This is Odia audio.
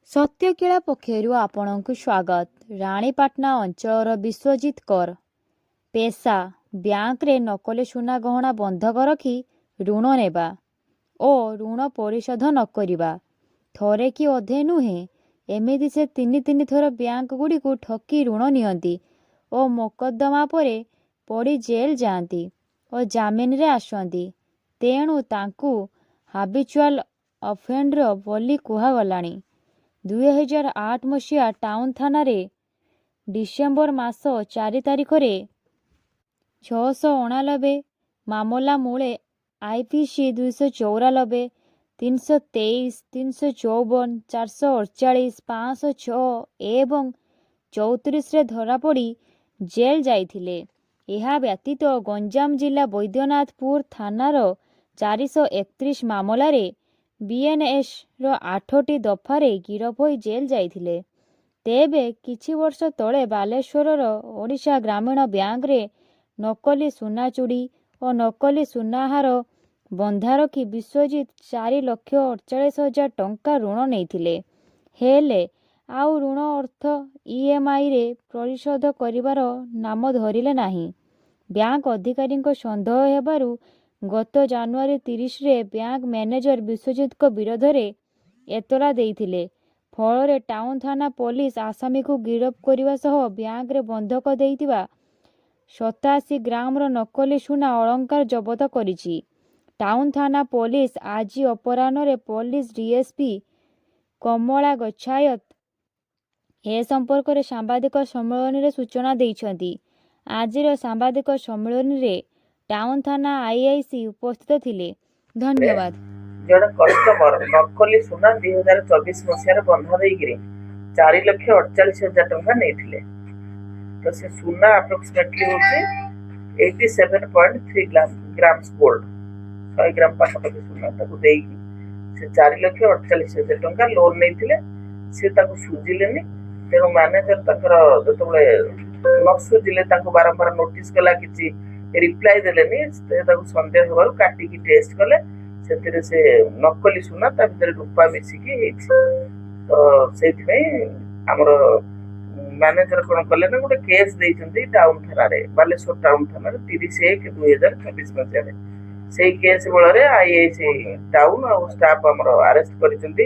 ସତ୍ୟକିଳା ପକ୍ଷରୁ ଆପଣଙ୍କୁ ସ୍ୱାଗତ। ରାଣୀପାଟଣା ଅଞ୍ଚଳର ବିଶ୍ୱଜିତ କର। ପେଶା ବ୍ୟାଙ୍କରେ ନକଲି ସୁନା ଗହଣା ବନ୍ଧକ ରଖି ଋଣ ନେବା ଓ ଋଣ ପରିଶୋଧ ନ କରିବା। ଥରେ କି ଅଧେ ନୁହେଁ, ଏମିତି ସେ ତିନି ଥର ବ୍ୟାଙ୍କଗୁଡ଼ିକୁ ଠକି ଋଣ ନିଅନ୍ତି ଓ ମୋକଦ୍ଦମା ପରେ ପଡ଼ି ଜେଲ୍ ଯାଆନ୍ତି ଓ ଜାମିନରେ ଆସନ୍ତି। ତେଣୁ ତାଙ୍କୁ ହାବିଚୁଆଲ ଅଫେଣ୍ଡର ବୋଲି କୁହାଗଲାଣି। 2008 ମସିହା ଟାଉନ ଥାନାରେ ଡିସେମ୍ବର ମାସ 4 ତାରିଖରେ 689 ମାମଲା ମୂଳେ IPC 294, 323, 354, 448, 506 ଏବଂ 34ରେ ଧରାପଡ଼ି ଜେଲ୍ ଯାଇଥିଲେ। ଏହା ବ୍ୟତୀତ ଗଞ୍ଜାମ ଜିଲ୍ଲା ବୈଦ୍ୟନାଥପୁର ଥାନାର 431 ମାମଲାରେ BNSର 8ଟି ଦଫାରେ ଗିରଫ ହୋଇ ଜେଲ୍ ଯାଇଥିଲେ। ତେବେ କିଛି ବର୍ଷ ତଳେ ବାଲେଶ୍ୱରର ଓଡ଼ିଶା ଗ୍ରାମୀଣ ବ୍ୟାଙ୍କରେ ନକଲି ସୁନା ଚୁଡ଼ି ଓ ନକଲି ସୁନାହାର ବନ୍ଧା ରଖି ବିଶ୍ୱଜିତ 4,48,000 ଟଙ୍କା ଋଣ ନେଇଥିଲେ। ହେଲେ ଆଉ ଋଣ ଅର୍ଥ EMIରେ ପରିଶୋଧ କରିବାର ନାମ ଧରିଲେ ନାହିଁ। ବ୍ୟାଙ୍କ ଅଧିକାରୀଙ୍କ ସନ୍ଦେହ ହେବାରୁ ଗତ ଜାନୁଆରୀ 30ରେ ବ୍ୟାଙ୍କ ମ୍ୟାନେଜର ବିଶ୍ୱଜିତଙ୍କ ବିରୋଧରେ ଏତଲା ଦେଇଥିଲେ। ଫଳରେ ଟାଉନ ଥାନା ପୋଲିସ ଆସାମୀକୁ ଗିରଫ କରିବା ସହ ବ୍ୟାଙ୍କରେ ବନ୍ଧକ ଦେଇଥିବା 87 ଗ୍ରାମର ନକଲି ସୁନା ଅଳଙ୍କାର ଜବତ କରିଛି। ଟାଉନ ଥାନା ପୋଲିସ ଆଜି ଅପରାହ୍ନରେ ପୋଲିସ DSP କମଳା ଗଚ୍ଛାୟତ ଏ ସମ୍ପର୍କରେ ସାମ୍ବାଦିକ ସମ୍ମିଳନୀରେ ସୂଚନା ଦେଇଛନ୍ତି। ଆଜିର ସାମ୍ବାଦିକ ସମ୍ମିଳନୀରେ ଟାଉନ ଥାନା IIC ଉପସ୍ଥିତ ଥିଲେ। ଧନ୍ୟବାଦ। ଜଣେ କଷ୍ଟମର ନକଲି ସୁନା 2024 ମସିହାରେ ବନ୍ଧା ଦେଇକିରି 4,48,000 ଟଙ୍କା ନେଇଥିଲେ। ତ ସେ ସୁନା ଆପ୍ରୋକ୍ସିମେଟଲି ହଉଛି 87.3 ଗ୍ରାମ୍ସ ଗୋଲ୍ଡ, 100 ଗ୍ରାମ ପାଖାପାଖି ସୁନା ତାକୁ ଦେଇକି ସେ 4,48,000 ଟଙ୍କା ଲୋନ୍ ନେଇଥିଲେ। ସେ ତାକୁ ସୁଝିଲେନି। ତେଣୁ ମ୍ୟାନେଜର ତାଙ୍କର ଯେତେବେଳେ ନ ସୁଝିଲେ ତାଙ୍କୁ ବାରମ୍ବାର ନୋଟିସ୍ କଲା, କିଛି ରିପ୍ଲାଏ ଦେଲେନି। ତାକୁ ସନ୍ଦେହ ହେବାରୁ କାଟିକି ଟେଷ୍ଟ କଲେ, ସେଥିରେ ସେ ନକଲି ସୁନା ତା ଭିତରେ ରୂପା ମିଶିକି ହେଇଛି। ତ ସେଇଥିପାଇଁ ଆମର ମ୍ୟାନେଜର କଣ କଲେ ନା, ଗୋଟେ କେସ୍ ଦେଇଛନ୍ତି ଟାଉନ ଥାନାରେ, ବାଲେଶ୍ୱର ଟାଉନ ଥାନାରେ 30/1/2024 ମସିହାରେ। ସେଇ କେସ୍ ବଳରେ IIC ଟାଉନ ଆଉ ଷ୍ଟାଫ ଆମର ଆରେଷ୍ଟ କରିଛନ୍ତି।